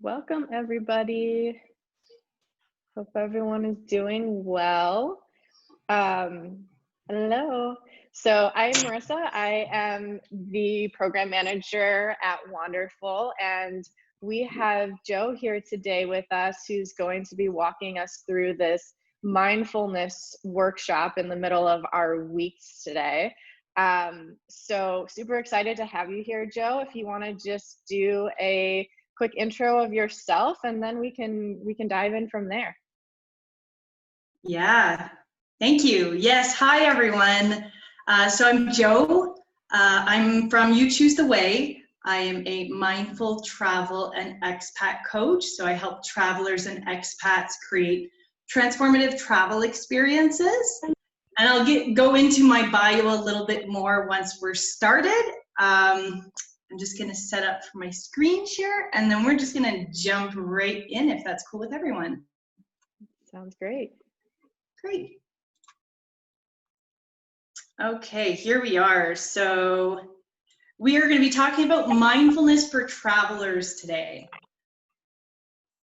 Welcome, everybody. Hope everyone is doing well. Hello. So I'm Marissa. I am the program manager at Wonderful, and we have Joe here today with us, who's going to be walking us through this mindfulness workshop in the middle of our weeks today. So super excited to have you here, Joe. If you want to just do a quick intro of yourself, and then we can dive in from there. Yeah, thank you. Yes, hi everyone. So I'm Joe. I'm from You Choose the Way. I am a mindful travel and expat coach. So I help travelers and expats create transformative travel experiences. And I'll go into my bio a little bit more once we're started. I'm just going to set up for my screen share, and then we're just going to jump right in if that's cool with everyone. Sounds great. Great. Okay, here we are. So we are going to be talking about mindfulness for travelers today.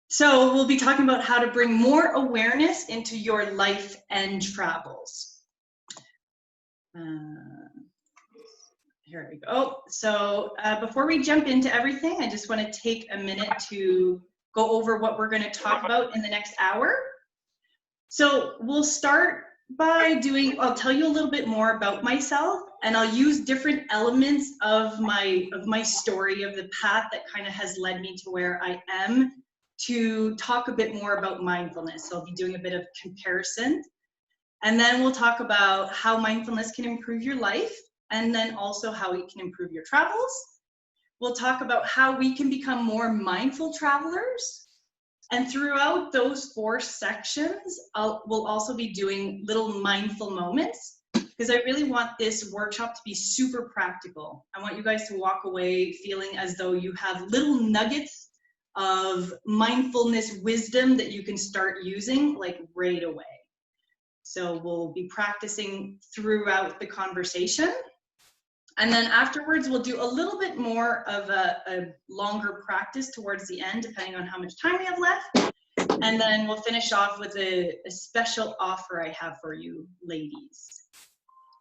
So we'll be talking about how to bring more awareness into your life and travels. Here we go. So before we jump into everything, I just want to take a minute to go over what we're going to talk about in the next hour. So we'll start by I'll tell you a little bit more about myself, and I'll use different elements of my story, of the path that kind of has led me to where I am, to talk a bit more about mindfulness. So I'll be doing a bit of comparison. And then we'll talk about how mindfulness can improve your life, and then also how it can improve your travels. We'll talk about how we can become more mindful travelers. And throughout those 4 sections, we'll also be doing little mindful moments, because I really want this workshop to be super practical. I want you guys to walk away feeling as though you have little nuggets of mindfulness wisdom that you can start using like right away. So we'll be practicing throughout the conversation. And then afterwards, we'll do a little bit more of a longer practice towards the end, depending on how much time we have left. And then we'll finish off with a special offer I have for you, ladies.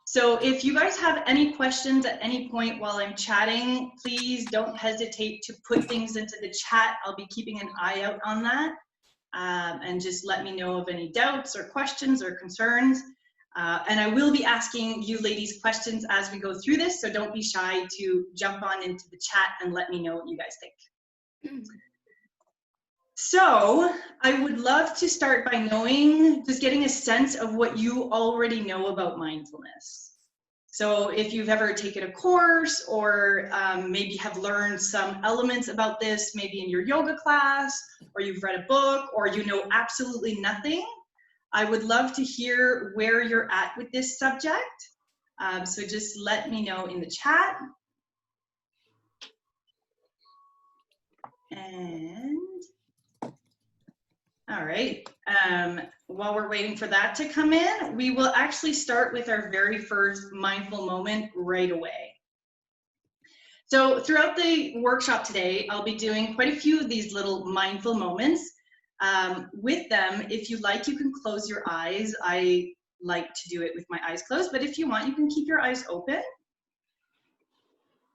So if you guys have any questions at any point while I'm chatting, please don't hesitate to put things into the chat. I'll be keeping an eye out on that. And just let me know of any doubts or questions or concerns. And I will be asking you ladies questions as we go through this, so don't be shy to jump on into the chat and let me know what you guys think. So I would love to start by just getting a sense of what you already know about mindfulness. So if you've ever taken a course, or maybe have learned some elements about this, maybe in your yoga class, or you've read a book, or you know absolutely nothing, I would love to hear where you're at with this subject. So just let me know in the chat. And all right, while we're waiting for that to come in, we will actually start with our very first mindful moment right away. So throughout the workshop today, I'll be doing quite a few of these little mindful moments. With them, if you like, you can close your eyes. I like to do it with my eyes closed, but if you want, you can keep your eyes open.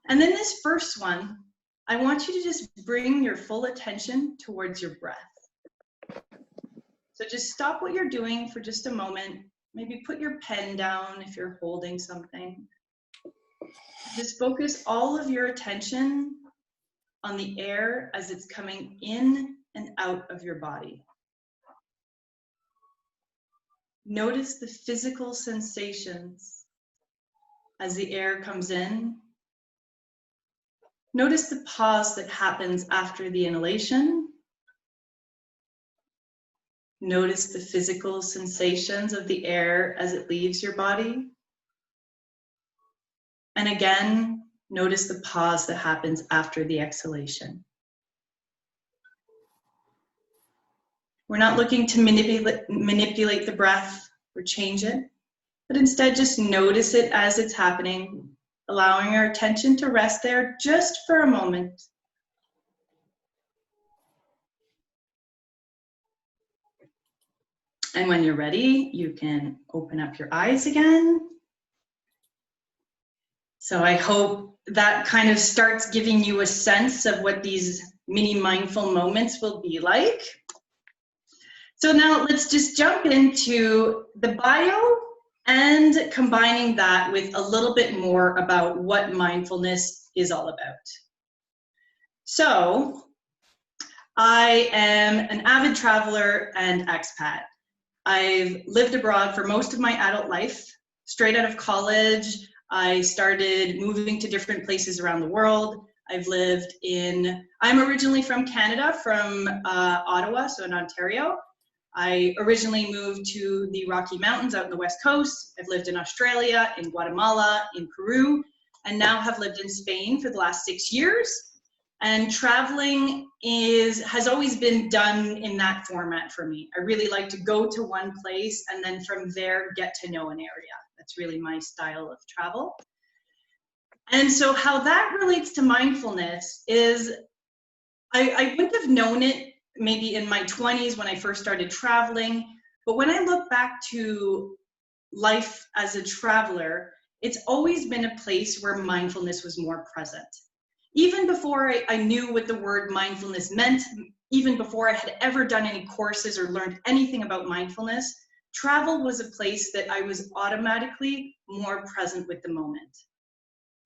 And then this first one, I want you to just bring your full attention towards your breath. So just stop what you're doing for just a moment. Maybe put your pen down if you're holding something. Just focus all of your attention on the air as it's coming in and out of your body. Notice the physical sensations as the air comes in. Notice the pause that happens after the inhalation. Notice the physical sensations of the air as it leaves your body. And again, notice the pause that happens after the exhalation. We're not looking to manipulate the breath or change it, but instead just notice it as it's happening, allowing our attention to rest there just for a moment. And when you're ready, you can open up your eyes again. So I hope that kind of starts giving you a sense of what these mini mindful moments will be like. So now let's just jump into the bio and combining that with a little bit more about what mindfulness is all about. So I am an avid traveler and expat. I've lived abroad for most of my adult life. Straight out of college, I started moving to different places around the world. I'm originally from Canada, from Ottawa, so in Ontario. I originally moved to the Rocky Mountains out in the West Coast. I've lived in Australia, in Guatemala, in Peru, and now have lived in Spain for the last 6 years. And traveling has always been done in that format for me. I really like to go to one place and then from there get to know an area. That's really my style of travel. And so how that relates to mindfulness is I wouldn't have known it maybe in my 20s when I first started traveling, but when I look back to life as a traveler, it's always been a place where mindfulness was more present. Even before I knew what the word mindfulness meant, even before I had ever done any courses or learned anything about mindfulness, travel was a place that I was automatically more present with the moment.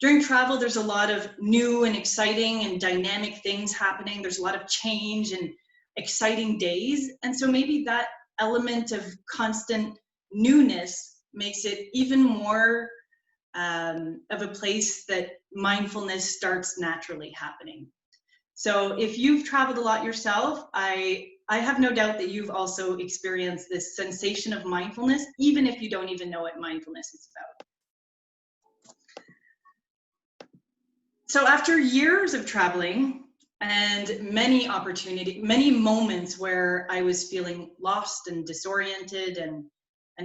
During travel, there's a lot of new and exciting and dynamic things happening. There's a lot of change and exciting days. And so maybe that element of constant newness makes it even more of a place that mindfulness starts naturally happening. So if you've traveled a lot yourself, I have no doubt that you've also experienced this sensation of mindfulness, even if you don't even know what mindfulness is about. So after years of traveling and many moments where I was feeling lost and disoriented and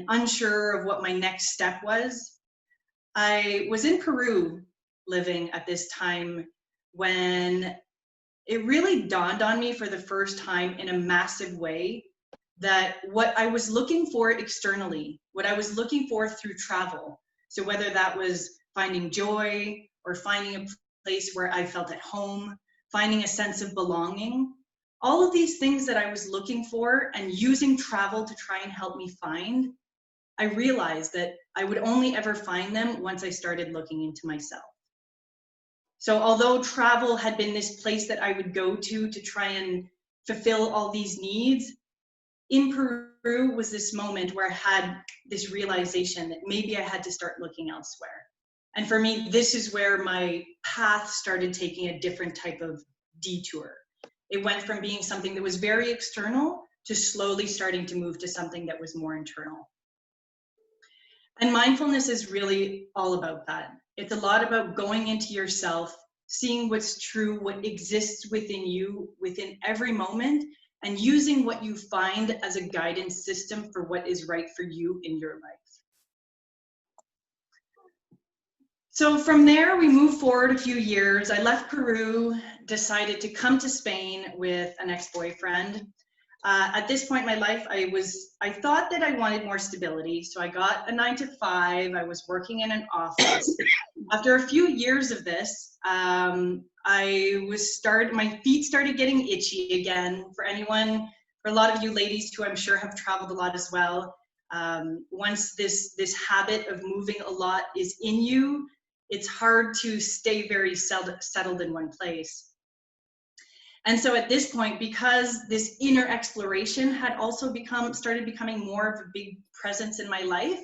unsure of what my next step was, I was in Peru living at this time when it really dawned on me for the first time in a massive way that what I was looking for externally, what I was looking for through travel, so whether that was finding joy or finding a place where I felt at home, finding a sense of belonging, all of these things that I was looking for and using travel to try and help me find, I realized that I would only ever find them once I started looking into myself. So although travel had been this place that I would go to try and fulfill all these needs, in Peru was this moment where I had this realization that maybe I had to start looking elsewhere. And for me, this is where my path started taking a different type of detour. It went from being something that was very external to slowly starting to move to something that was more internal. And mindfulness is really all about that. It's a lot about going into yourself, seeing what's true, what exists within you, within every moment, and using what you find as a guidance system for what is right for you in your life. So from there, we moved forward a few years. I left Peru, decided to come to Spain with an ex-boyfriend. At this point in my life, I thought that I wanted more stability. So I got a 9-to-5, I was working in an office. After a few years of this, my feet started getting itchy again. For a lot of you ladies who I'm sure have traveled a lot as well, once this habit of moving a lot is in you, it's hard to stay very settled in one place. And so at this point, because this inner exploration had also started becoming more of a big presence in my life,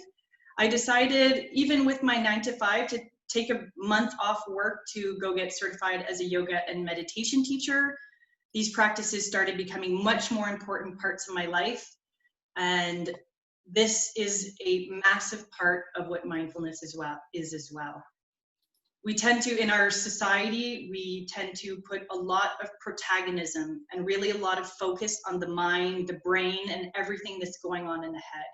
I decided, even with my 9-to-5, to take a month off work to go get certified as a yoga and meditation teacher. These practices started becoming much more important parts of my life. And this is a massive part of what mindfulness is as well. We tend to, in our society, we tend to put a lot of protagonism and really a lot of focus on the mind, the brain, and everything that's going on in the head.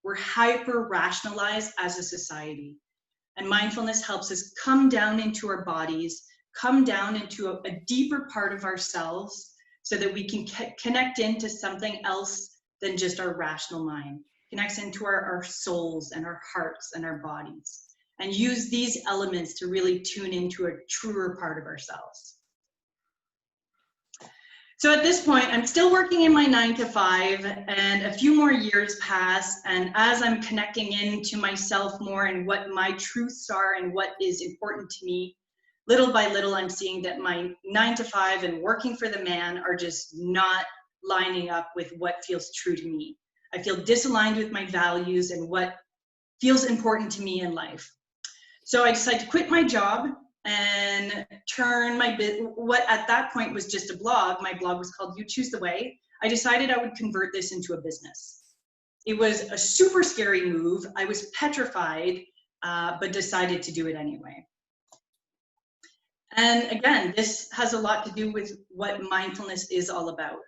We're hyper-rationalized as a society. And mindfulness helps us come down into our bodies, come down into a deeper part of ourselves so that we can connect into something else than just our rational mind. It connects into our souls and our hearts and our bodies, and use these elements to really tune into a truer part of ourselves. So at this point, I'm still working in my 9-to-5, and a few more years pass, and as I'm connecting into myself more and what my truths are and what is important to me, little by little, I'm seeing that my 9-to-5 and working for the man are just not lining up with what feels true to me. I feel disaligned with my values and what feels important to me in life. So I decided to quit my job and turn what at that point was just a blog. My blog was called You Choose the Way. I decided I would convert this into a business. It was a super scary move. I was petrified, but decided to do it anyway. And again, this has a lot to do with what mindfulness is all about.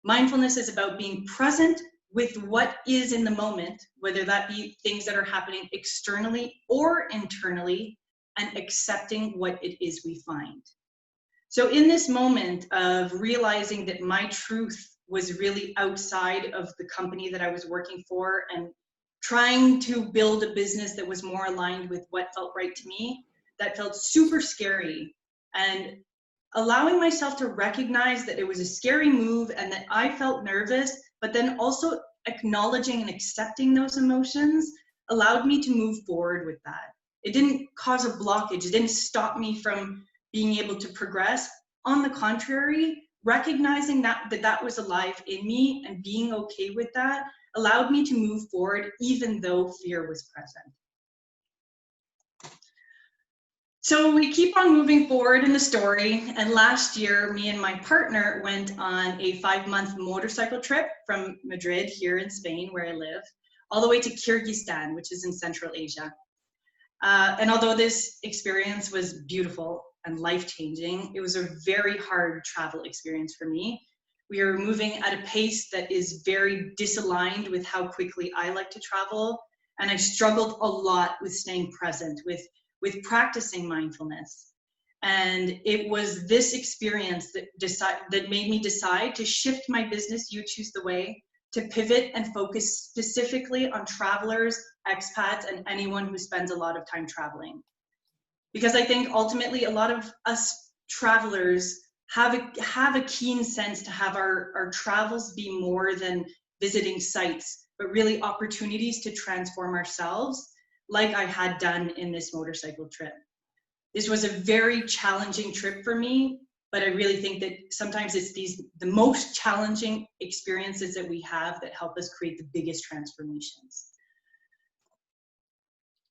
Mindfulness is about being present with what is in the moment, whether that be things that are happening externally or internally, and accepting what it is we find. So in this moment of realizing that my truth was really outside of the company that I was working for and trying to build a business that was more aligned with what felt right to me, that felt super scary. And allowing myself to recognize that it was a scary move and that I felt nervous, but then also acknowledging and accepting those emotions allowed me to move forward with that. It didn't cause a blockage. It didn't stop me from being able to progress. On the contrary, recognizing that was alive in me and being okay with that allowed me to move forward even though fear was present. So we keep on moving forward in the story, and last year, me and my partner went on a 5-month motorcycle trip from Madrid, here in Spain, where I live, all the way to Kyrgyzstan, which is in Central Asia. And although this experience was beautiful and life-changing, it was a very hard travel experience for me. We are moving at a pace that is very disaligned with how quickly I like to travel, and I struggled a lot with staying present, with practicing mindfulness. And it was this experience that made me decide to shift my business, You Choose the Way, to pivot and focus specifically on travelers, expats, and anyone who spends a lot of time traveling. Because I think ultimately a lot of us travelers have a keen sense to have our travels be more than visiting sites, but really opportunities to transform ourselves, like I had done in this motorcycle trip. This was a very challenging trip for me, but I really think that sometimes it's the most challenging experiences that we have that help us create the biggest transformations.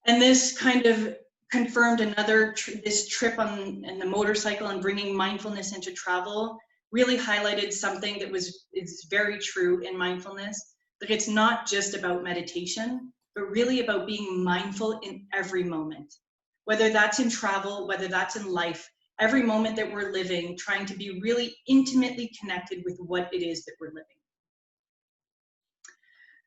And this kind of confirmed this trip in the motorcycle and bringing mindfulness into travel really highlighted something that is very true in mindfulness, that it's not just about meditation, but really about being mindful in every moment, whether that's in travel, whether that's in life, every moment that we're living, trying to be really intimately connected with what it is that we're living.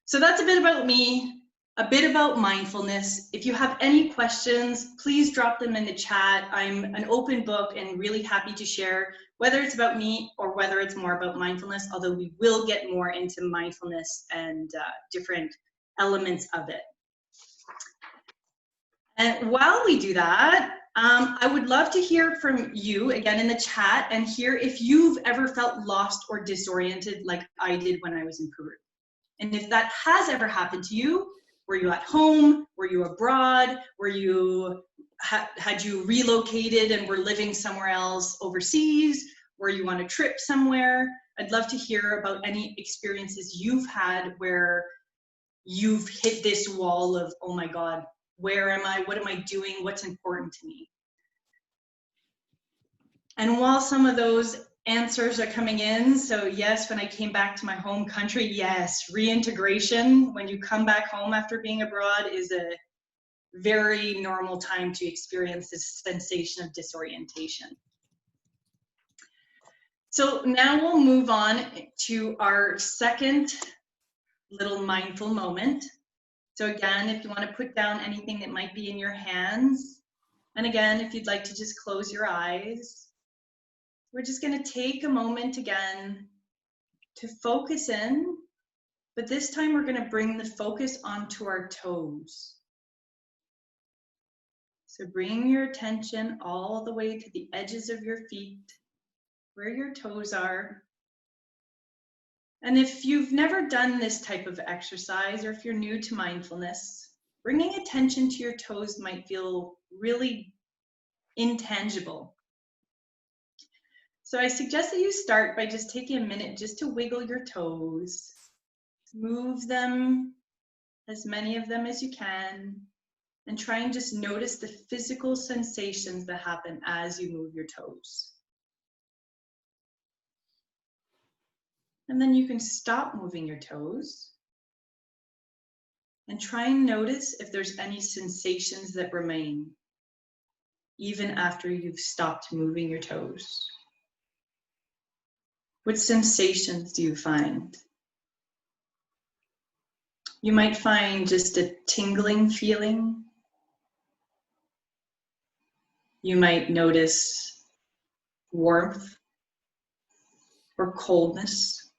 So that's a bit about me, a bit about mindfulness. If you have any questions, please drop them in the chat. I'm an open book and really happy to share, whether it's about me or whether it's more about mindfulness, although we will get more into mindfulness and different elements of it. And while we do that, I would love to hear from you again in the chat and hear if you've ever felt lost or disoriented like I did when I was in Peru. And if that has ever happened to you, were you at home? Were you abroad? Were you, had you relocated and were living somewhere else overseas? Were you on a trip somewhere? I'd love to hear about any experiences you've had where you've hit this wall of, oh my God, where am I? What am I doing? What's important to me? And while some of those answers are coming in, so yes, when I came back to my home country, yes, reintegration, when you come back home after being abroad, is a very normal time to experience this sensation of disorientation. So now we'll move on to our second little mindful moment. So again, if you want to put down anything that might be in your hands, and again, if you'd like to just close your eyes, we're just going to take a moment again to focus in But this time we're going to bring the focus onto our toes. So bring your attention all the way to the edges of your feet, where your toes are. And if you've never done this type of exercise, or if you're new to mindfulness, bringing attention to your toes might feel really intangible. So I suggest that you start by just taking a minute just to wiggle your toes. Move them, as many of them as you can, and try and just notice the physical sensations that happen as you move your toes. And then you can stop moving your toes and try and notice if there's any sensations that remain, even after you've stopped moving your toes. What sensations do you find? You might find just a tingling feeling. You might notice warmth or coldness.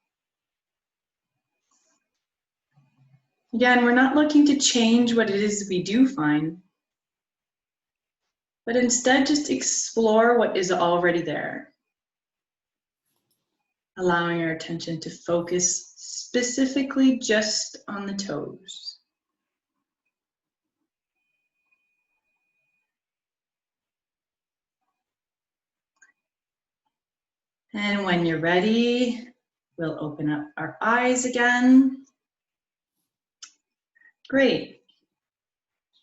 Again, we're not looking to change what it is we do find, but instead just explore what is already there. Allowing our attention to focus specifically just on the toes. And when you're ready, we'll open up our eyes again. Great.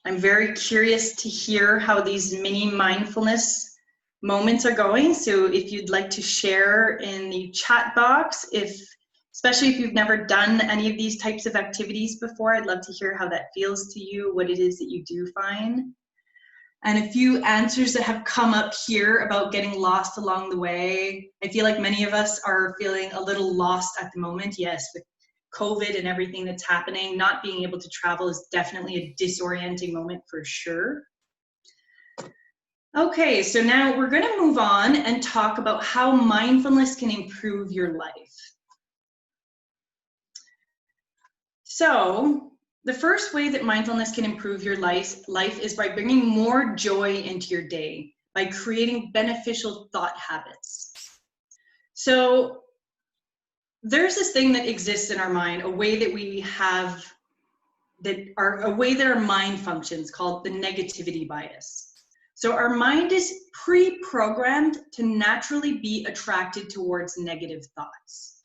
I'm very curious to hear how these mini mindfulness moments are going. So if you'd like to share in the chat box, especially if you've never done any of these types of activities before, I'd love to hear how that feels to you, what it is that you do find. And a few answers that have come up here about getting lost along the way. I feel like many of us are feeling a little lost at the moment. Yes, with COVID and everything that's happening, not being able to travel is definitely a disorienting moment for sure. Okay, so now we're going to move on and talk about how mindfulness can improve your life. So the first way that mindfulness can improve your life is by bringing more joy into your day, by creating beneficial thought habits. So there's this thing that exists in our mind, a way that we have, a way that our mind functions, called the negativity bias. So our mind is pre-programmed to naturally be attracted towards negative thoughts.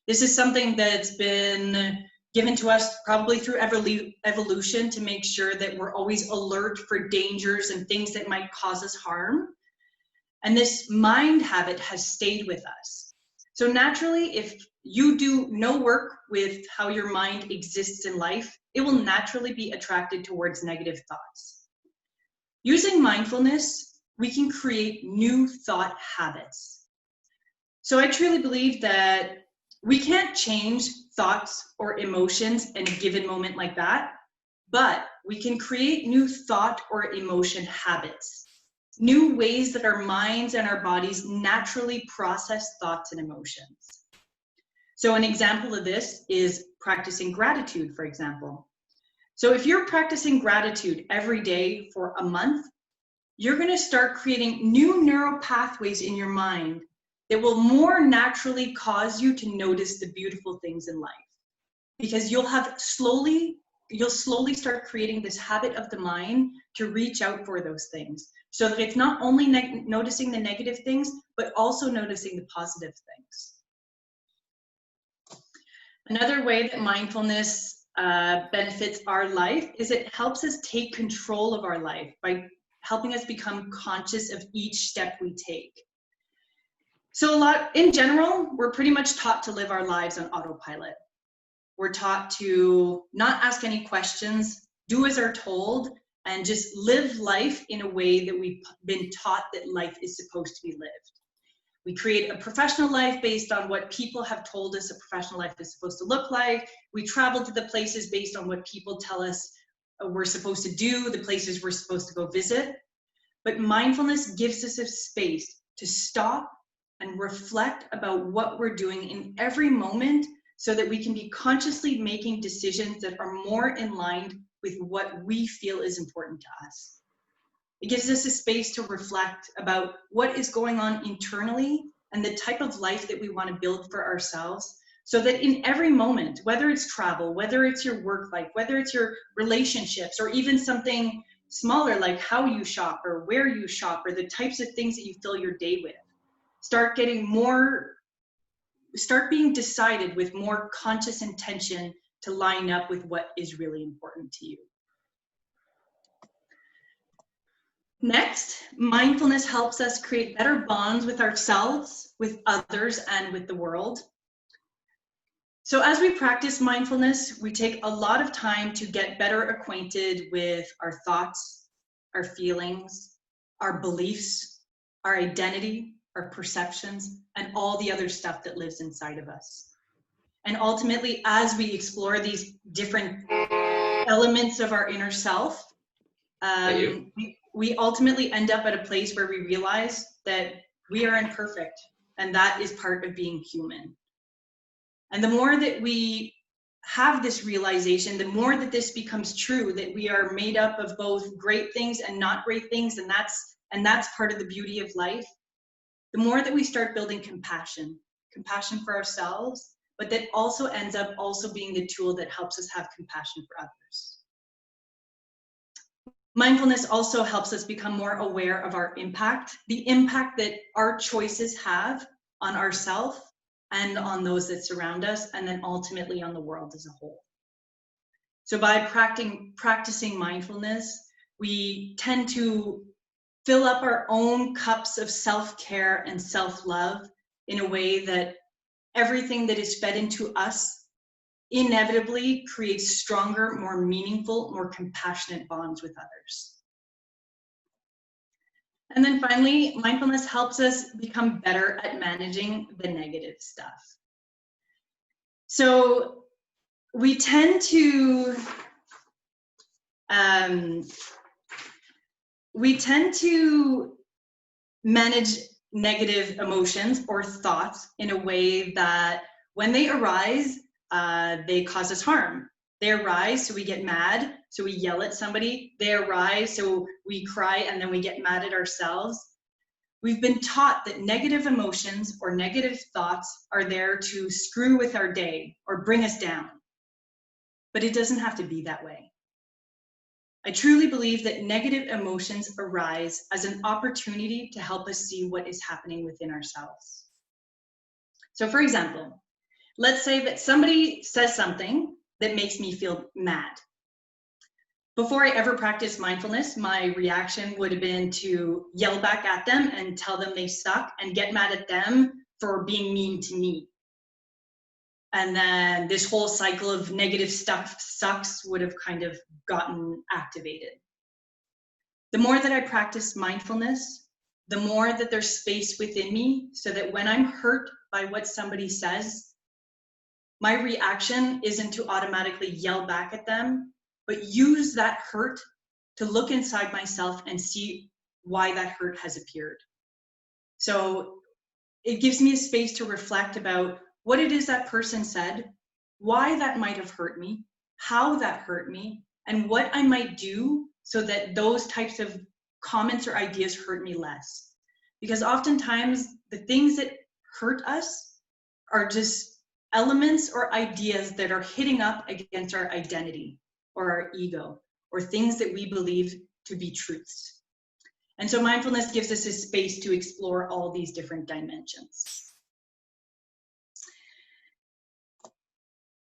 This is something that's been given to us probably through evolution to make sure that we're always alert for dangers and things that might cause us harm. And this mind habit has stayed with us. So naturally, if you do no work with how your mind exists in life, it will naturally be attracted towards negative thoughts. Using mindfulness, we can create new thought habits. So I truly believe that we can't change thoughts or emotions in a given moment like that, but we can create new thought or emotion habits, new ways that our minds and our bodies naturally process thoughts and emotions. So an example of this is practicing gratitude, for example. So if you're practicing gratitude every day for a month, you're going to start creating new neural pathways in your mind that will more naturally cause you to notice the beautiful things in life. Because you'll slowly start creating this habit of the mind to reach out for those things. So that it's not only noticing the negative things, but also noticing the positive things. Another way that mindfulness benefits our life is it helps us take control of our life by helping us become conscious of each step we take. So in general, we're pretty much taught to live our lives on autopilot. We're taught to not ask any questions, do as we're told, and just live life in a way that we've been taught that life is supposed to be lived. We create a professional life based on what people have told us a professional life is supposed to look like. We travel to the places based on what people tell us we're supposed to do, the places we're supposed to go visit. But mindfulness gives us a space to stop and reflect about what we're doing in every moment so that we can be consciously making decisions that are more in line with what we feel is important to us. It gives us a space to reflect about what is going on internally and the type of life that we want to build for ourselves, so that in every moment, whether it's travel, whether it's your work life, whether it's your relationships, or even something smaller like how you shop or where you shop or the types of things that you fill your day with, start being decided with more conscious intention to line up with what is really important to you. Next, mindfulness helps us create better bonds with ourselves, with others, and with the world. So as we practice mindfulness, we take a lot of time to get better acquainted with our thoughts, our feelings, our beliefs, our identity, our perceptions, and all the other stuff that lives inside of us. And ultimately, as we explore these different elements of our inner self, we ultimately end up at a place where we realize that we are imperfect, and that is part of being human. And the more that we have this realization, the more that this becomes true, that we are made up of both great things and not great things, and that's part of the beauty of life, the more that we start building compassion for ourselves, but that also ends up also being the tool that helps us have compassion for others. Mindfulness also helps us become more aware of our impact, the impact that our choices have on ourselves and on those that surround us, and then ultimately on the world as a whole. So by practicing mindfulness, we tend to fill up our own cups of self-care and self-love in a way that everything that is fed into us inevitably creates stronger, more meaningful, more compassionate bonds with others. And then finally, mindfulness helps us become better at managing the negative stuff. So we tend to manage negative emotions or thoughts in a way that when they arise, they cause us harm. They arise, so we get mad, so we yell at somebody. They arise, so we cry, and then we get mad at ourselves. We've been taught that negative emotions or negative thoughts are there to screw with our day or bring us down. But it doesn't have to be that way. I truly believe that negative emotions arise as an opportunity to help us see what is happening within ourselves. So for example, let's say that somebody says something that makes me feel mad. Before I ever practiced mindfulness, my reaction would have been to yell back at them and tell them they suck and get mad at them for being mean to me. And then this whole cycle of negative stuff sucks would have kind of gotten activated. The more that I practice mindfulness, the more that there's space within me so that when I'm hurt by what somebody says, my reaction isn't to automatically yell back at them, but use that hurt to look inside myself and see why that hurt has appeared. So it gives me a space to reflect about what it is that person said, why that might have hurt me, how that hurt me, and what I might do so that those types of comments or ideas hurt me less. Because oftentimes the things that hurt us are just elements or ideas that are hitting up against our identity or our ego or things that we believe to be truths. And so mindfulness gives us a space to explore all these different dimensions.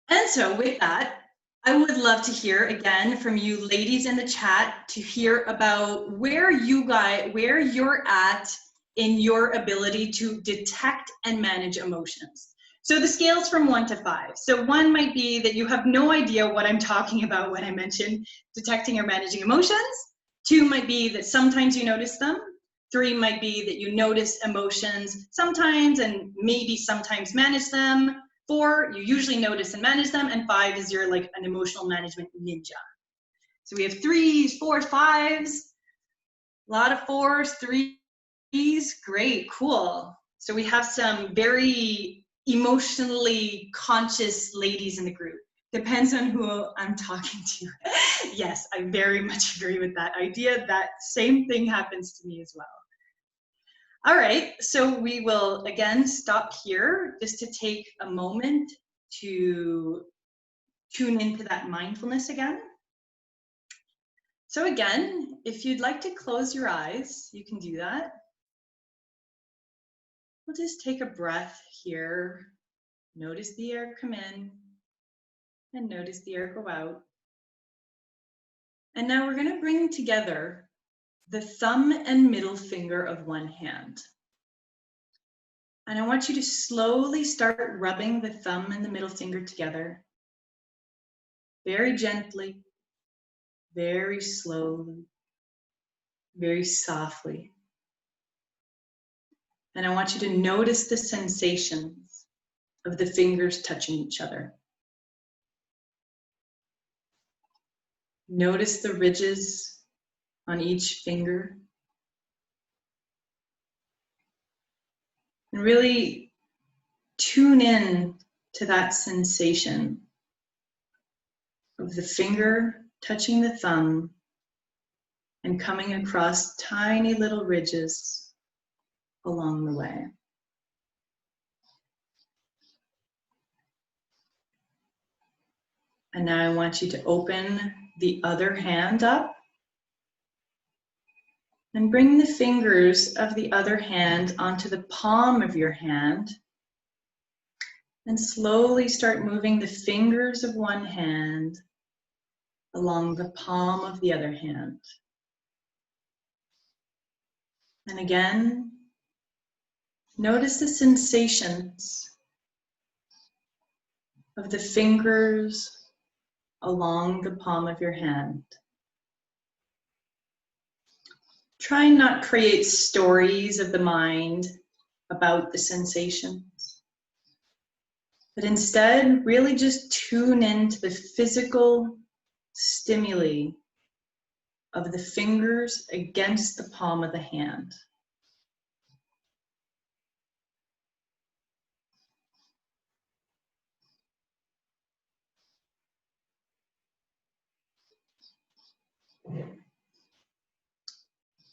And so with that, I would love to hear again from you ladies in the chat to hear about where you're at in your ability to detect and manage emotions. So the scale's from 1 to 5. So 1 might be that you have no idea what I'm talking about when I mention detecting or managing emotions. 2 might be that sometimes you notice them. 3 might be that you notice emotions sometimes and maybe sometimes manage them. 4, you usually notice and manage them. And 5 is you're like an emotional management ninja. So we have 3s, 4s, 5s, a lot of 4s, 3s, great, cool. So we have some very emotionally conscious ladies in the group. Depends on who I'm talking to. Yes, I very much agree with that idea. That same thing happens to me as well. All right, so we will again stop here just to take a moment to tune into that mindfulness again. So again, if you'd like to close your eyes, you can do that. We'll just take a breath here. Notice the air come in and notice the air go out. And now we're going to bring together the thumb and middle finger of one hand. And I want you to slowly start rubbing the thumb and the middle finger together. Very gently, very slowly, very softly. And I want you to notice the sensations of the fingers touching each other. Notice the ridges on each finger. And really tune in to that sensation of the finger touching the thumb and coming across tiny little ridges along the way. And now I want you to open the other hand up and bring the fingers of the other hand onto the palm of your hand and slowly start moving the fingers of one hand along the palm of the other hand. And again, notice the sensations of the fingers along the palm of your hand. Try and not create stories of the mind about the sensations, but instead really just tune into the physical stimuli of the fingers against the palm of the hand.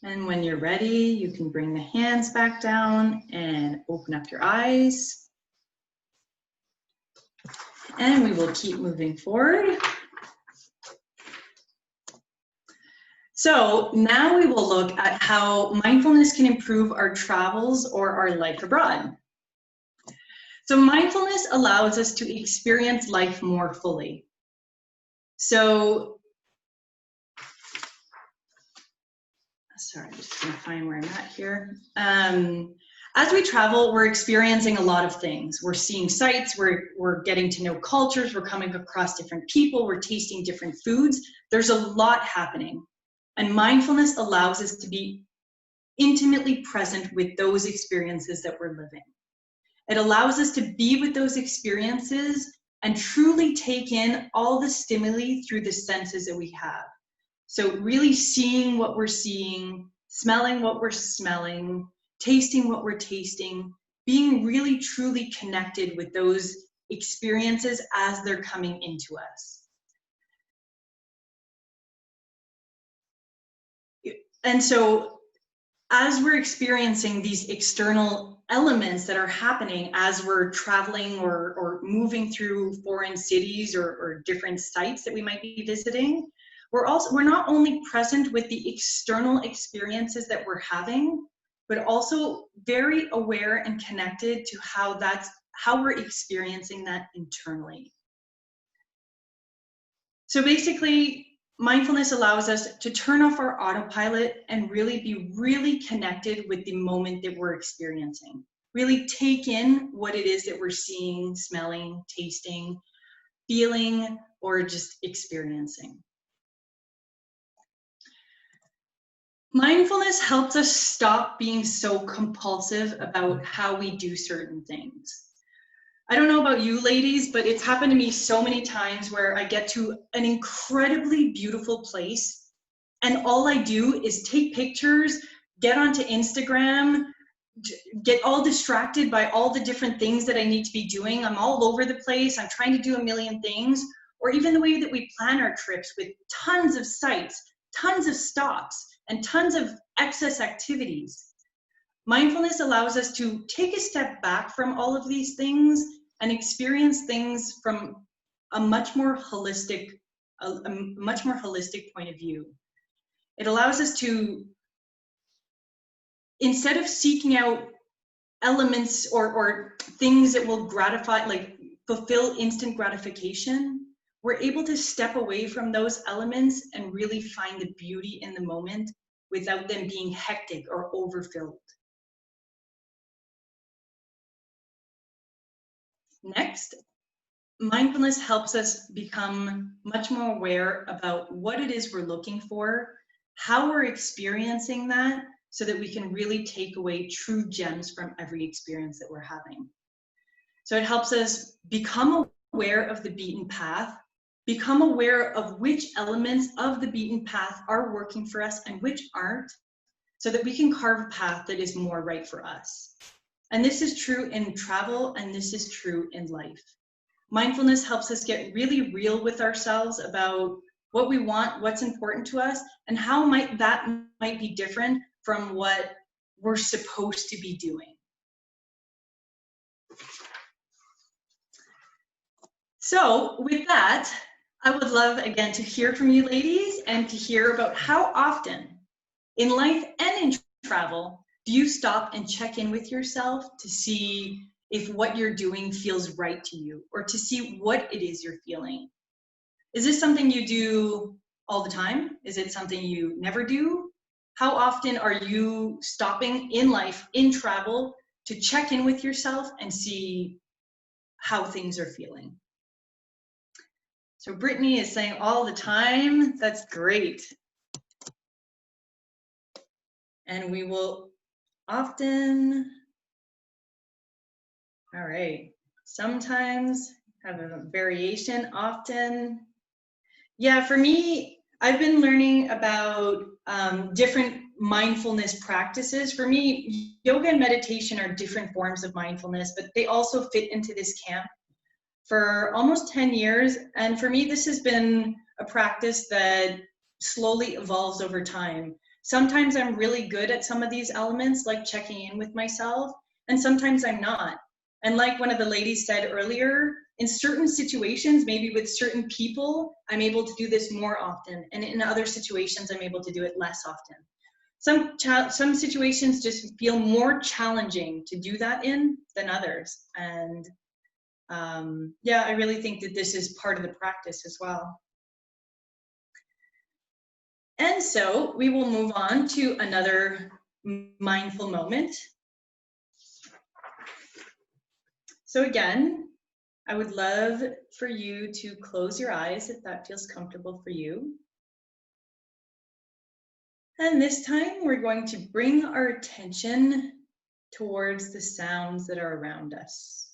And when you're ready, you can bring the hands back down and open up your eyes. And we will keep moving forward. So now we will look at how mindfulness can improve our travels or our life abroad. So mindfulness allows us to experience life more fully. So, sorry, I'm just gonna find where I'm at here. As we travel, we're experiencing a lot of things. We're seeing sights, we're getting to know cultures, we're coming across different people, we're tasting different foods. There's a lot happening. And mindfulness allows us to be intimately present with those experiences that we're living. It allows us to be with those experiences and truly take in all the stimuli through the senses that we have. So really seeing what we're seeing, smelling what we're smelling, tasting what we're tasting, being really truly connected with those experiences as they're coming into us. And so as we're experiencing these external elements that are happening as we're traveling or moving through foreign cities or different sites that we might be visiting, we're not only present with the external experiences that we're having, but also very aware and connected to how we're experiencing that internally. So basically, mindfulness allows us to turn off our autopilot and really be really connected with the moment that we're experiencing. Really take in what it is that we're seeing, smelling, tasting, feeling, or just experiencing. Mindfulness helps us stop being so compulsive about how we do certain things. I don't know about you ladies, but it's happened to me so many times where I get to an incredibly beautiful place and all I do is take pictures, get onto Instagram, get all distracted by all the different things that I need to be doing. I'm all over the place. I'm trying to do a million things. Or even the way that we plan our trips with tons of sites, tons of stops, and tons of excess activities. Mindfulness allows us to take a step back from all of these things and experience things from a much more holistic point of view. It allows us to, instead of seeking out elements or things that will gratify, like fulfill instant gratification, we're able to step away from those elements and really find the beauty in the moment without them being hectic or overfilled. Next, mindfulness helps us become much more aware about what it is we're looking for, how we're experiencing that, so that we can really take away true gems from every experience that we're having. So it helps us become aware of the beaten path, become aware of which elements of the beaten path are working for us and which aren't, so that we can carve a path that is more right for us. And this is true in travel, and this is true in life. Mindfulness helps us get really real with ourselves about what we want, what's important to us, and how that might be different from what we're supposed to be doing. So with that, I would love again to hear from you ladies and to hear about how often in life and in travel do you stop and check in with yourself to see if what you're doing feels right to you, or to see what it is you're feeling. Is this something you do all the time? Is it something you never do? How often are you stopping in life, in travel, to check in with yourself and see how things are feeling? So Brittany is saying all the time. That's great. And we will often, all right, sometimes have a variation, often. Yeah, for me, I've been learning about different mindfulness practices. For me, yoga and meditation are different forms of mindfulness, but they also fit into this camp for almost 10 years. And for me, this has been a practice that slowly evolves over time. Sometimes I'm really good at some of these elements, like checking in with myself, and sometimes I'm not. And like one of the ladies said earlier, in certain situations, maybe with certain people, I'm able to do this more often. And in other situations, I'm able to do it less often. Some situations just feel more challenging to do that in than others. And yeah, I really think that this is part of the practice as well. And so we will move on to another mindful moment. So again, I would love for you to close your eyes if that feels comfortable for you. And this time we're going to bring our attention towards the sounds that are around us.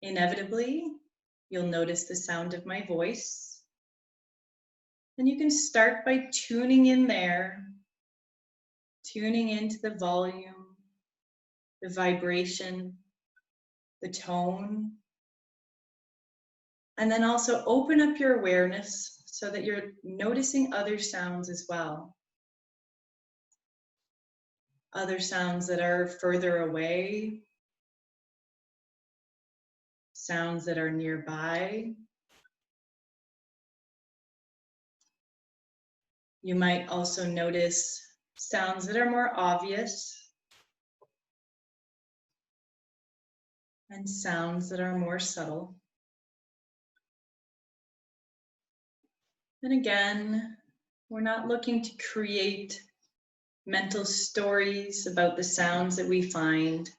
Inevitably, you'll notice the sound of my voice. And you can start by tuning in there, tuning into the volume, the vibration, the tone. And then also open up your awareness so that you're noticing other sounds as well. Other sounds that are further away, sounds that are nearby. You might also notice sounds that are more obvious and sounds that are more subtle. And again, we're not looking to create mental stories about the sounds that we find,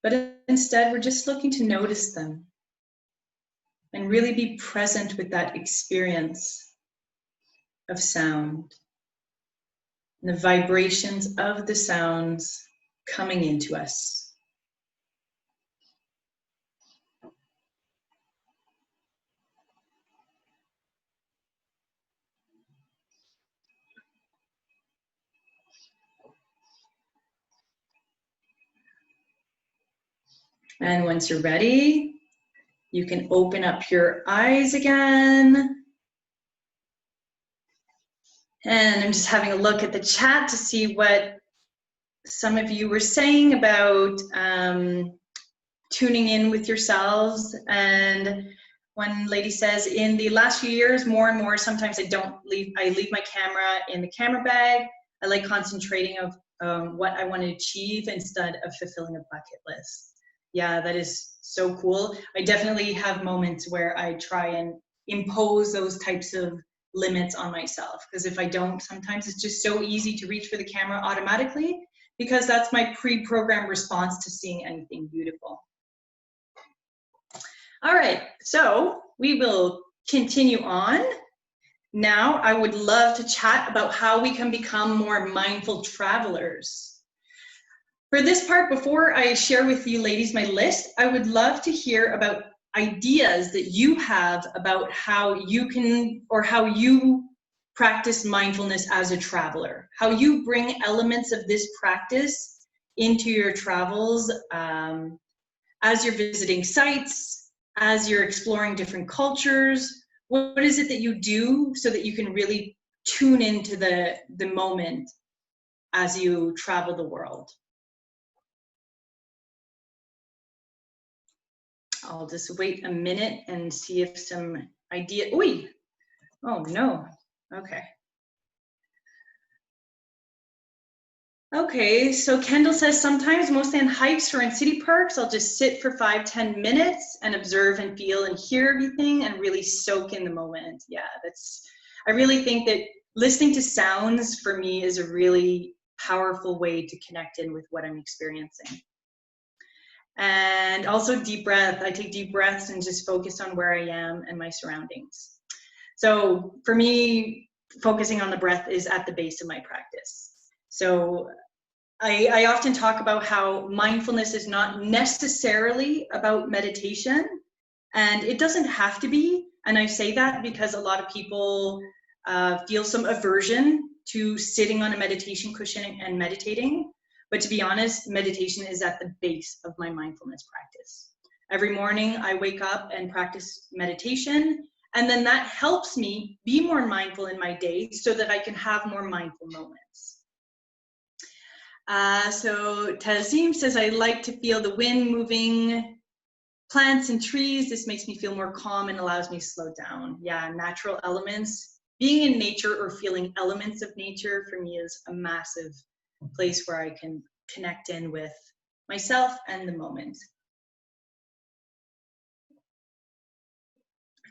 but instead we're just looking to notice them and really be present with that experience of sound and the vibrations of the sounds coming into us. And once you're ready, you can open up your eyes again. And I'm just having a look at the chat to see what some of you were saying about tuning in with yourselves. And one lady says, in the last few years, more and more, sometimes I leave my camera in the camera bag. I like concentrating of what I want to achieve instead of fulfilling a bucket list. Yeah, that is so cool. I definitely have moments where I try and impose those types of limits on myself, because if I don't, sometimes it's just so easy to reach for the camera automatically, because that's my pre-programmed response to seeing anything beautiful. All right, so we will continue on. Now I would love to chat about how we can become more mindful travelers. For this part, before I share with you ladies my list, I would love to hear about ideas that you have about how you can, or how you practice mindfulness as a traveler, how you bring elements of this practice into your travels as you're visiting sites, as you're exploring different cultures. What is it that you do so that you can really tune into the moment as you travel the world? I'll just wait a minute and see if some idea, oh no, okay. Okay, so Kendall says, sometimes, mostly on hikes or in city parks, I'll just sit for 5-10 minutes and observe and feel and hear everything and really soak in the moment. Yeah, I really think that listening to sounds for me is a really powerful way to connect in with what I'm experiencing. And also deep breath. I take deep breaths and just focus on where I am and my surroundings. So for me, focusing on the breath is at the base of my practice. So I often talk about how mindfulness is not necessarily about meditation, and it doesn't have to be. And I say that because a lot of people feel some aversion to sitting on a meditation cushion and meditating. But to be honest, meditation is at the base of my mindfulness practice. Every morning I wake up and practice meditation, and then that helps me be more mindful in my day so that I can have more mindful moments. So Tazim says, I like to feel the wind moving, plants and trees. This makes me feel more calm and allows me to slow down. Yeah, natural elements. Being in nature or feeling elements of nature for me is a massive place where I can connect in with myself and the moment.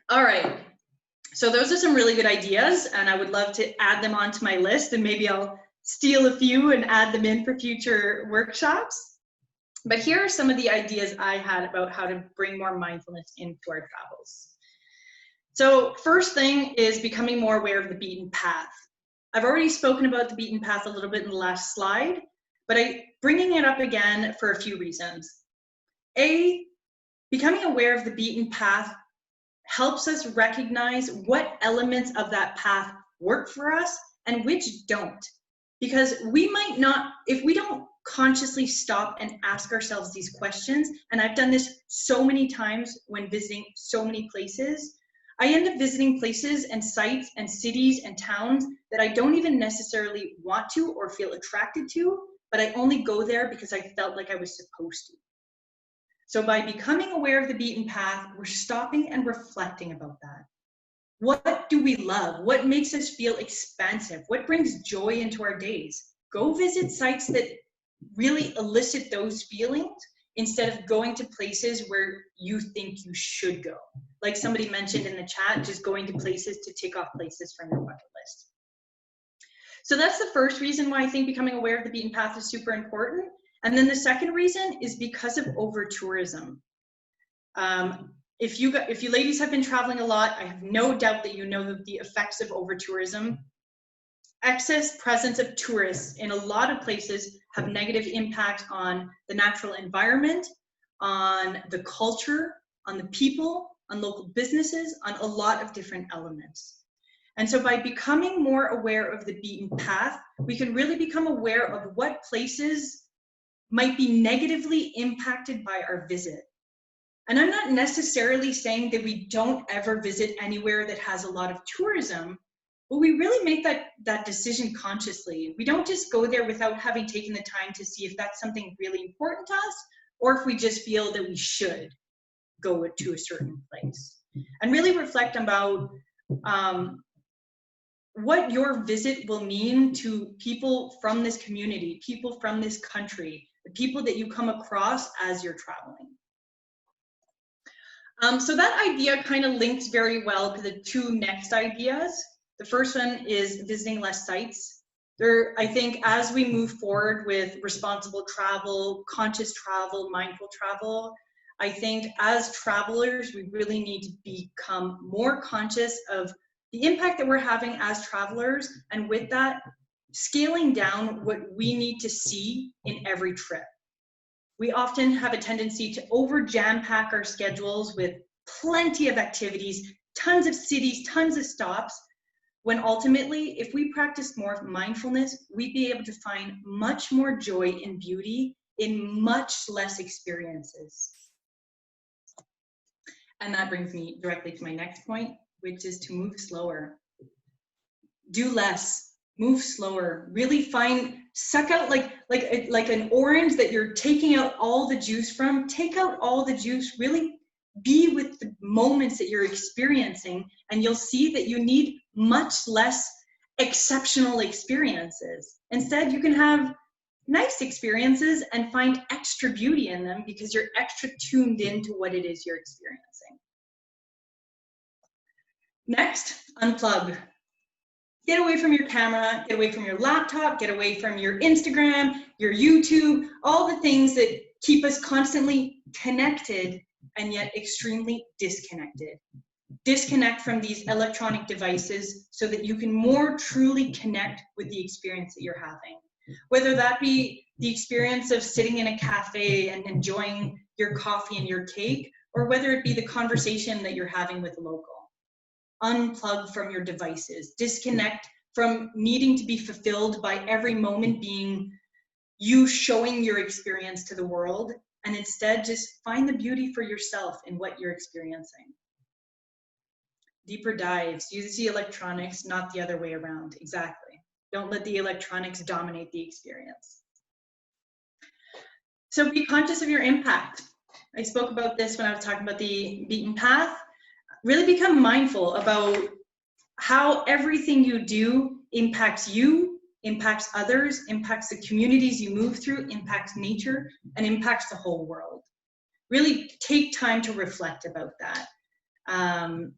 All right, so those are some really good ideas, and I would love to add them onto my list, and maybe I'll steal a few and add them in for future workshops. But here are some of the ideas I had about how to bring more mindfulness into our travels. So first thing is becoming more aware of the beaten path. I've already spoken about the beaten path a little bit in the last slide, but bringing it up again for a few reasons. A, becoming aware of the beaten path helps us recognize what elements of that path work for us and which don't. Because we might not, if we don't consciously stop and ask ourselves these questions, and I've done this so many times when visiting so many places, I end up visiting places and sites and cities and towns that I don't even necessarily want to or feel attracted to, but I only go there because I felt like I was supposed to. So by becoming aware of the beaten path, we're stopping and reflecting about that. What do we love? What makes us feel expansive? What brings joy into our days? Go visit sites that really elicit those feelings instead of going to places where you think you should go. Like somebody mentioned in the chat, just going to places to tick off places from your bucket list. So that's the first reason why I think becoming aware of the beaten path is super important. And then the second reason is because of over-tourism. If you ladies have been traveling a lot, I have no doubt that you know the effects of over-tourism. Excess presence of tourists in a lot of places have negative impact on the natural environment, on the culture, on the people, on local businesses, on a lot of different elements. And so by becoming more aware of the beaten path, we can really become aware of what places might be negatively impacted by our visit. And I'm not necessarily saying that we don't ever visit anywhere that has a lot of tourism, but we really make that decision consciously. We don't just go there without having taken the time to see if that's something really important to us, or if we just feel that we should go to a certain place. And really reflect about what your visit will mean to people from this community, people from this country, the people that you come across as you're traveling. So that idea kind of links very well to the two next ideas. The first one is visiting less sites. I think as we move forward with responsible travel, conscious travel, mindful travel, I think as travelers, we really need to become more conscious of the impact that we're having as travelers, and with that, scaling down what we need to see in every trip. We often have a tendency to over jam-pack our schedules with plenty of activities, tons of cities, tons of stops, when ultimately, if we practice more mindfulness, we'd be able to find much more joy and beauty in much less experiences. And that brings me directly to my next point, which is to move slower. Do less. Move slower. Really suck out like an orange that you're taking out all the juice from. Take out all the juice. Really be with the moments that you're experiencing, and you'll see that you need much less exceptional experiences. Instead, you can have nice experiences and find extra beauty in them because you're extra tuned into what it is you're experiencing. Next, unplug. Get away from your camera, get away from your laptop, get away from your Instagram, your YouTube, all the things that keep us constantly connected and yet extremely disconnected. Disconnect from these electronic devices so that you can more truly connect with the experience that you're having. Whether that be the experience of sitting in a cafe and enjoying your coffee and your cake, or whether it be the conversation that you're having with a local. Unplug from your devices. Disconnect from needing to be fulfilled by every moment being you showing your experience to the world, and instead just find the beauty for yourself in what you're experiencing. Deeper dives. Use the electronics, not the other way around. Exactly. Don't let the electronics dominate the experience. So be conscious of your impact. I spoke about this when I was talking about the beaten path. Really become mindful about how everything you do impacts you, impacts others, impacts the communities you move through, impacts nature, and impacts the whole world. Really take time to reflect about that.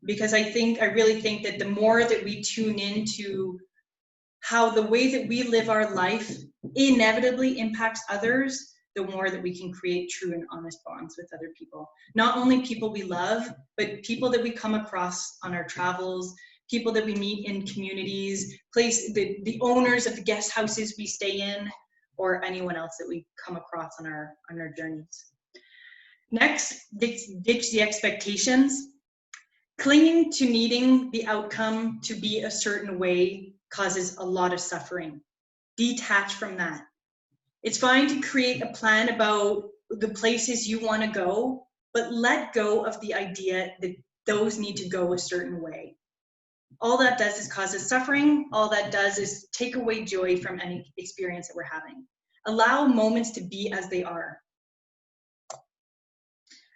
Because I really think that the more that we tune into how the way that we live our life inevitably impacts others, the more that we can create true and honest bonds with other people. Not only people we love, but people that we come across on our travels, people that we meet in communities, the owners of the guest houses we stay in, or anyone else that we come across on our journeys. Next, ditch the expectations. Clinging to needing the outcome to be a certain way causes a lot of suffering. Detach from that. It's fine to create a plan about the places you want to go, but let go of the idea that those need to go a certain way. All that does is cause us suffering. All that does is take away joy from any experience that we're having. Allow moments to be as they are.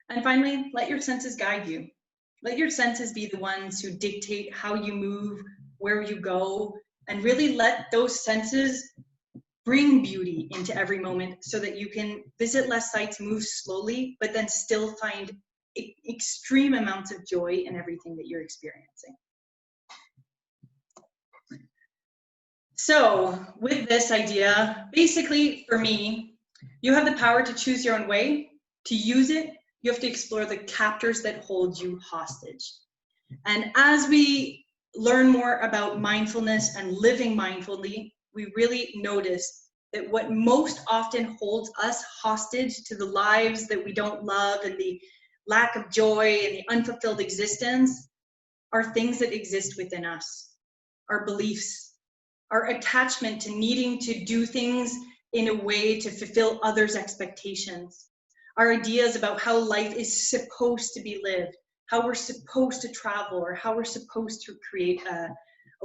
And finally, let your senses guide you. Let your senses be the ones who dictate how you move, where you go, and really let those senses bring beauty into every moment so that you can visit less sites, move slowly, but then still find extreme amounts of joy in everything that you're experiencing. So with this idea, basically for me, you have the power to choose your own way. To use it, you have to explore the captors that hold you hostage. And as we learn more about mindfulness and living mindfully, we really notice that what most often holds us hostage to the lives that we don't love and the lack of joy and the unfulfilled existence are things that exist within us. Our beliefs, our attachment to needing to do things in a way to fulfill others' expectations. Our ideas about how life is supposed to be lived, how we're supposed to travel, or how we're supposed to create a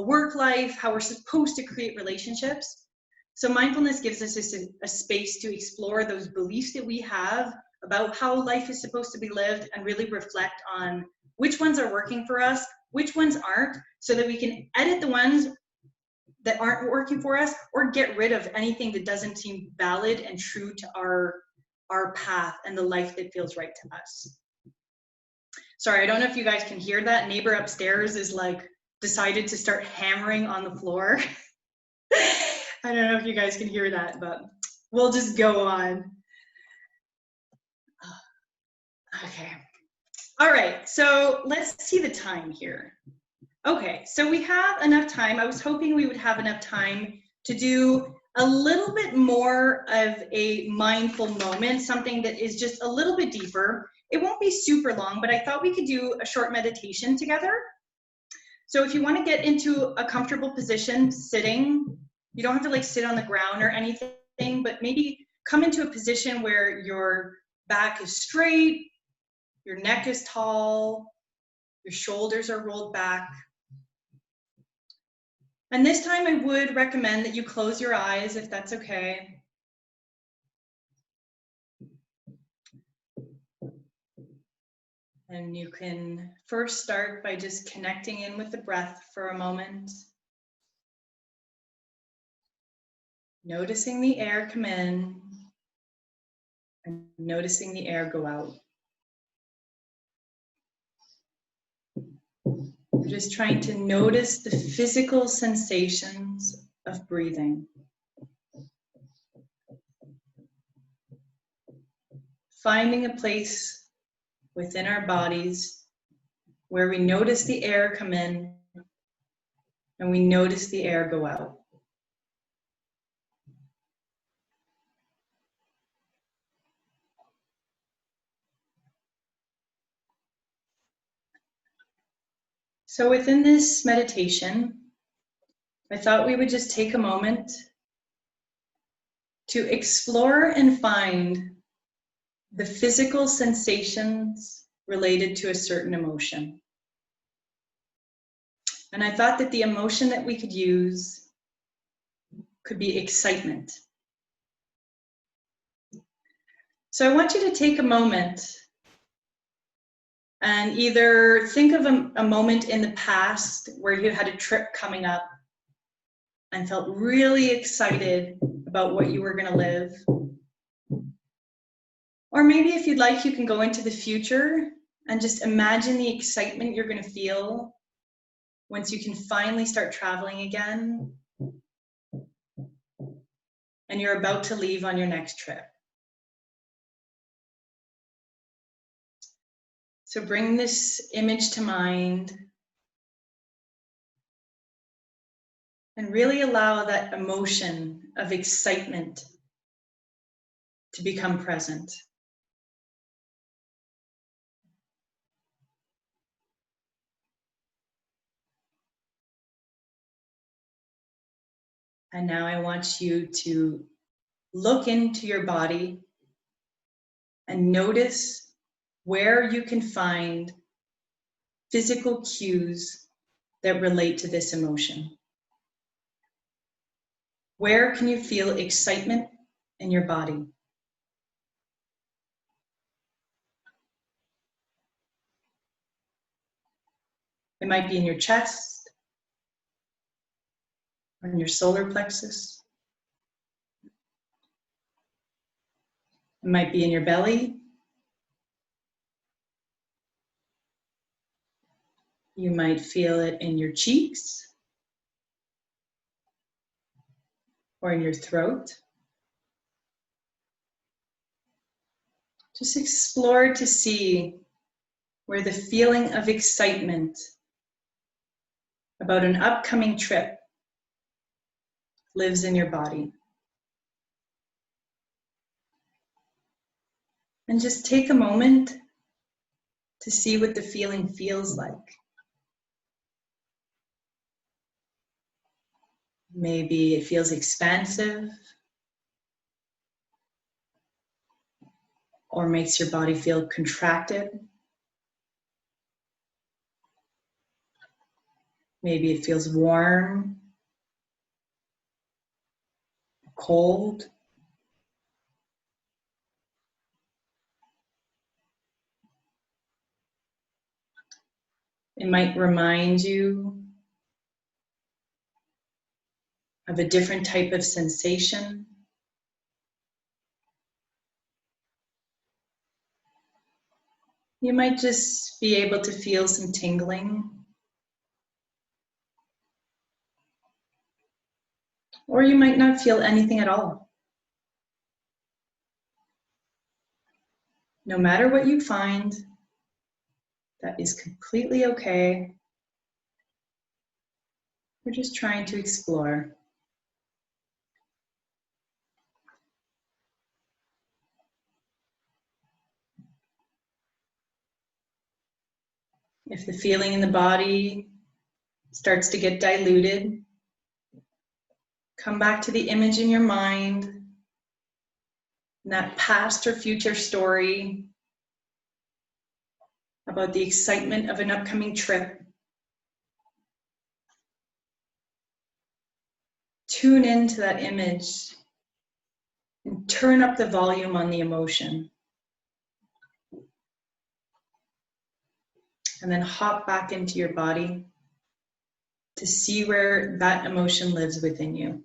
work life, how we're supposed to create relationships. So mindfulness gives us a space to explore those beliefs that we have about how life is supposed to be lived and really reflect on which ones are working for us, which ones aren't, so that we can edit the ones that aren't working for us or get rid of anything that doesn't seem valid and true to our path and the life that feels right to us. Sorry, I don't know if you guys can hear that. Neighbor upstairs is like decided to start hammering on the floor. I don't know if you guys can hear that, but we'll just go on. Okay. All right, so let's see the time here. Okay, so we have enough time. I was hoping we would have enough time to do a little bit more of a mindful moment, something that is just a little bit deeper. It won't be super long, but I thought we could do a short meditation together. So if you want to get into a comfortable position, sitting, you don't have to like sit on the ground or anything, but maybe come into a position where your back is straight, your neck is tall, your shoulders are rolled back. And this time I would recommend that you close your eyes if that's okay. And you can first start by just connecting in with the breath for a moment. Noticing the air come in and noticing the air go out. We're just trying to notice the physical sensations of breathing. Finding a place within our bodies where we notice the air come in and we notice the air go out. So within this meditation, I thought we would just take a moment to explore and find the physical sensations related to a certain emotion. And I thought that the emotion that we could use could be excitement. So I want you to take a moment and either think of a moment in the past where you had a trip coming up and felt really excited about what you were going to live. Or maybe if you'd like, you can go into the future and just imagine the excitement you're going to feel once you can finally start traveling again and you're about to leave on your next trip. So bring this image to mind and really allow that emotion of excitement to become present. And now I want you to look into your body and notice where you can find physical cues that relate to this emotion. Where can you feel excitement in your body? It might be in your chest, or in your solar plexus. It might be in your belly. You might feel it in your cheeks or in your throat. Just explore to see where the feeling of excitement about an upcoming trip lives in your body. And just take a moment to see what the feeling feels like. Maybe it feels expansive, or makes your body feel contracted. Maybe it feels warm, cold. It might remind you of a different type of sensation. You might just be able to feel some tingling. Or you might not feel anything at all. No matter what you find, that is completely okay. We're just trying to explore. If the feeling in the body starts to get diluted, come back to the image in your mind, that past or future story about the excitement of an upcoming trip. Tune into that image and turn up the volume on the emotion. And then hop back into your body to see where that emotion lives within you.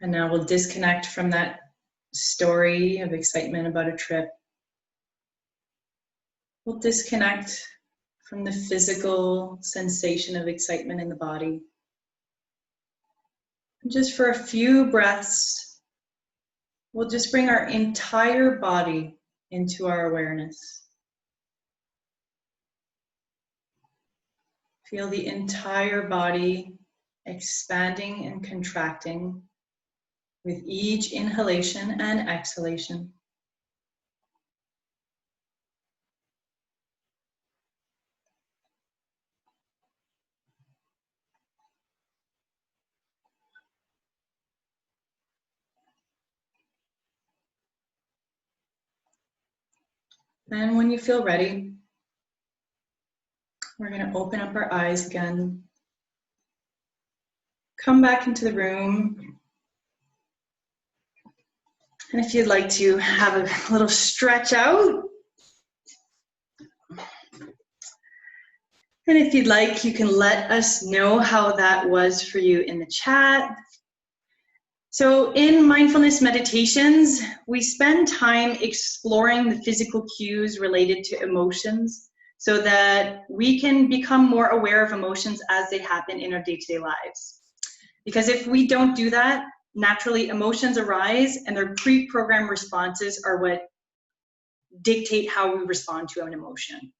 And now we'll disconnect from that story of excitement about a trip. We'll disconnect from the physical sensation of excitement in the body. And just for a few breaths, we'll just bring our entire body into our awareness. Feel the entire body expanding and contracting with each inhalation and exhalation. And when you feel ready, we're going to open up our eyes again. Come back into the room. And if you'd like to have a little stretch out, and if you'd like, you can let us know how that was for you in the chat. So in mindfulness meditations, we spend time exploring the physical cues related to emotions so that we can become more aware of emotions as they happen in our day-to-day lives. Because if we don't do that, naturally emotions arise and their pre-programmed responses are what dictate how we respond to an emotion.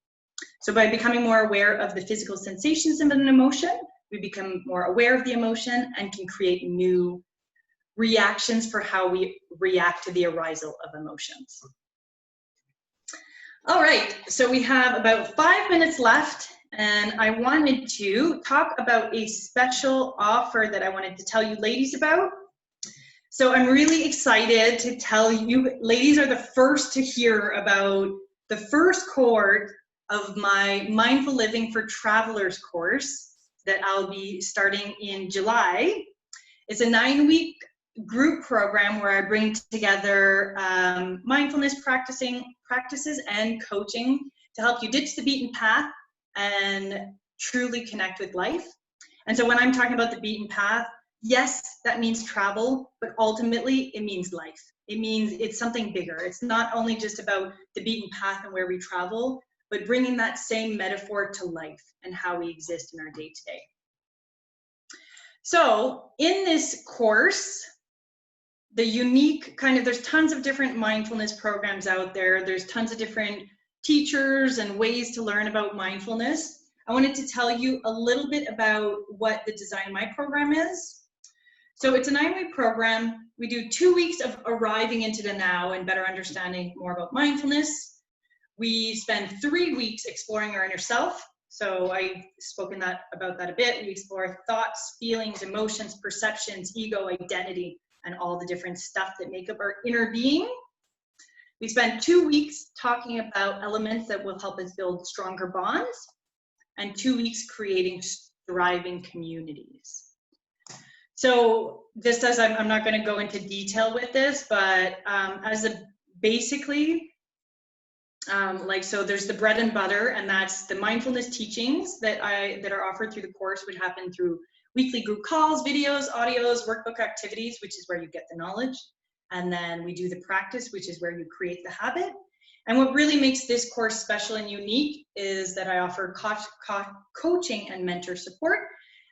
So by becoming more aware of the physical sensations of an emotion, we become more aware of the emotion and can create new reactions for how we react to the arisal of emotions. All right, so we have about 5 minutes left, and I wanted to talk about a special offer that I wanted to tell you ladies about. So I'm really excited to tell you, ladies are the first to hear about the first cohort of my Mindful Living for Travelers course that I'll be starting in July. It's a 9-week group program where I bring together mindfulness practices and coaching to help you ditch the beaten path and truly connect with life. And so when I'm talking about the beaten path, yes, that means travel, but ultimately it means life. It means it's something bigger. It's not only just about the beaten path and where we travel, but bringing that same metaphor to life and how we exist in our day-to-day. So in this course, the unique there's tons of different mindfulness programs out there. There's tons of different teachers and ways to learn about mindfulness. I wanted to tell you a little bit about what the design of my program is. So it's a 9-week program. We do 2 weeks of arriving into the now and better understanding more about mindfulness. We spend 3 weeks exploring our inner self. So I've spoken about that a bit. We explore thoughts, feelings, emotions, perceptions, ego, identity, and all the different stuff that make up our inner being. We spend 2 weeks talking about elements that will help us build stronger bonds, and 2 weeks creating thriving communities. So this does, I'm not going to go into detail with this, but basically, so there's the bread and butter, and that's the mindfulness teachings that are offered through the course, which happen through weekly group calls, videos, audios, workbook activities, which is where you get the knowledge. And then we do the practice, which is where you create the habit. And what really makes this course special and unique is that I offer coaching and mentor support,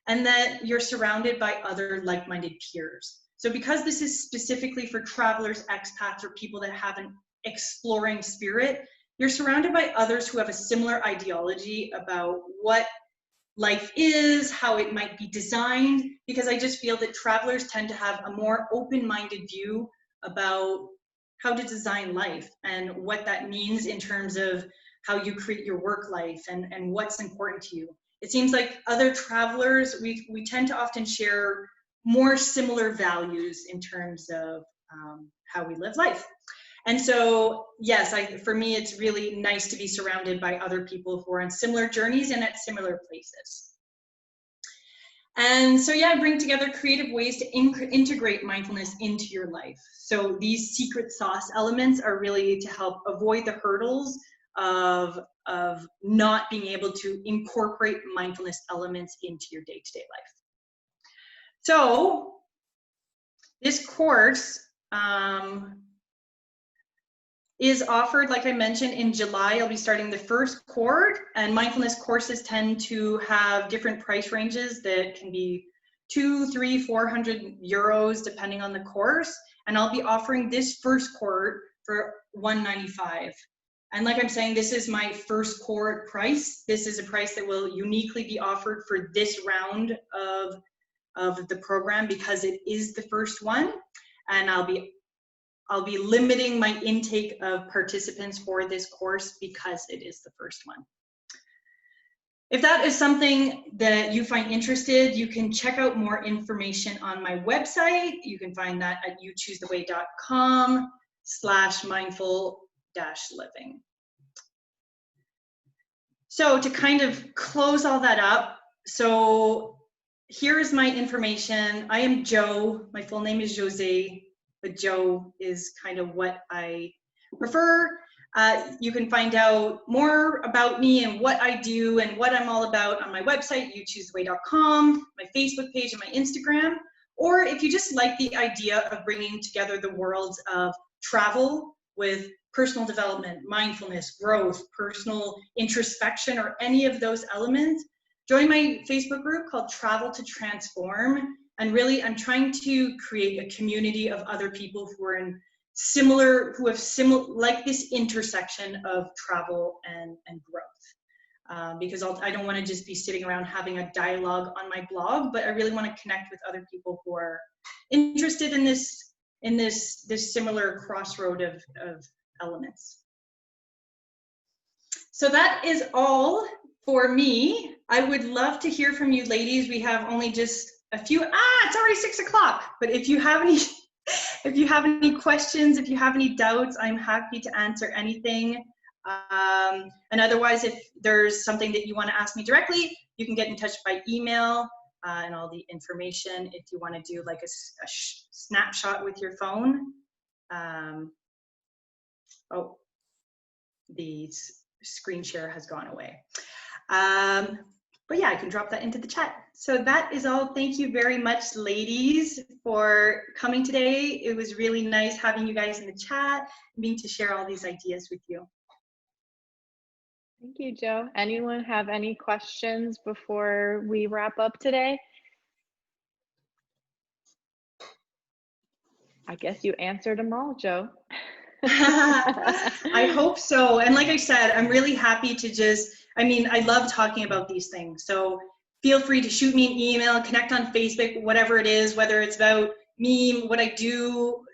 and that you're surrounded by other like-minded peers. So because this is specifically for travelers, expats, or people that have an exploring spirit, you're surrounded by others who have a similar ideology about what life is, how it might be designed, because I just feel that travelers tend to have a more open-minded view about how to design life and what that means in terms of how you create your work life and what's important to you. It seems like other travelers, we tend to often share more similar values in terms of how we live life. And so, yes, for me, it's really nice to be surrounded by other people who are on similar journeys and at similar places. And so, yeah, I bring together creative ways to integrate mindfulness into your life. So these secret sauce elements are really to help avoid the hurdles of not being able to incorporate mindfulness elements into your day-to-day life. So this course is offered, like I mentioned, in July. I'll be starting the first cohort, and mindfulness courses tend to have different price ranges that can be 200, 300, 400 euros depending on the course. And I'll be offering this first cohort for $195. And like I'm saying, this is my first cohort price. This is a price that will uniquely be offered for this round of the program because it is the first one. And I'll be limiting my intake of participants for this course because it is the first one. If that is something that you find interested, you can check out more information on my website. You can find that at youchoosetheway.com/mindful-living. So to kind of close all that up, so here is my information. I am Jo. My full name is Josée, but Jo is kind of what I prefer. You can find out more about me and what I do and what I'm all about on my website, youchoosetheway.com, my Facebook page, and my Instagram. Or if you just like the idea of bringing together the worlds of travel with personal development, mindfulness, growth, personal introspection, or any of those elements, join my Facebook group called Travel to Transform. And really, I'm trying to create a community of other people who are in like this intersection of travel and growth. Because I don't want to just be sitting around having a dialogue on my blog, but I really want to connect with other people who are interested in this similar crossroad of elements. So that is all for me. I would love to hear from you ladies. We have only just a few, it's already 6 o'clock, but if you have any questions, if you have any doubts, I'm happy to answer anything. And otherwise, if there's something that you want to ask me directly, you can get in touch by email and all the information if you want to do like a snapshot with your phone. Oh, the screen share has gone away. But yeah, I can drop that into the chat. So that is all. Thank you very much, ladies, for coming today. It was really nice having you guys in the chat and being to share all these ideas with you. Thank you, Jo. Anyone have any questions before we wrap up today? I guess you answered them all, Jo. I hope so. And like I said, I'm really happy to I love talking about these things. So feel free to shoot me an email, connect on Facebook, whatever it is, whether it's about me, what I do,